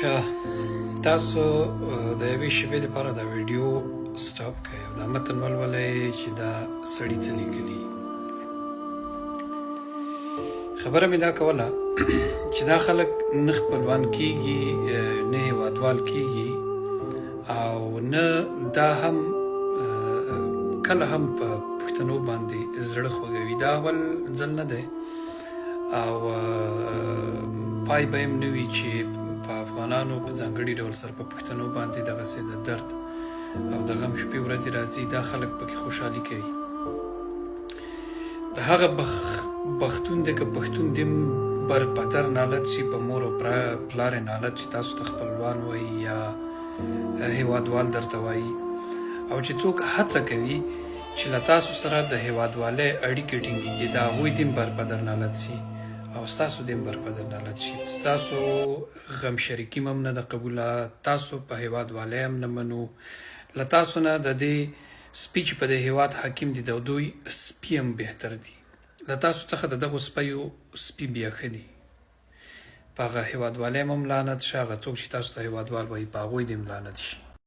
ښه تاسو د یوې شېبې دپاره دا ویډیو سټاپ کړئ او دا متن ولولئ چې دا سړي څه لیکلي. خبره مې دا کوله چې دا خلک نه خپلوان کېږي نه هېوادوال کېږي او نه دا هم کله هم په پښتنو باندې زړه خوږوي. دا اول ځل نه دی او پای به هم نه وي چې په افغانانو په ځانګړي ډول سره په پښتنو باندې دغسې د درد او د غم شپې ورځې راځي. دا خلک پکې خوشحالي کوي. د هغه بختون دی که پښتون دی بر پدر نالت شي په مور او پلار نالت چې تاسو ته خپلوان وایي یا هېوادوال درته وایي او چې څوک هڅه کوي چې له تاسو سره د هېوادوالۍ اړیکې ټینګېږي د هغوی دې هم بر پدر نالت شي او ستاسو دې هم بر پدر نالت شي. ستاسو غم شریکي هم نه ده قبوله، تاسو په هېوادوالۍ هم نه منو. له تاسو نه د دې سپي چې په دې هېواد حاکم دي د دوی سپي هم بهتر دي. له تاسو څخه د دغو سپیو سپي بیا ښه دي. په هغه هېوادوالۍ هم لعنت شه، هغه څوک چې تاسو ته هېوادوال وایي په هغوی دې هم لعنت شي.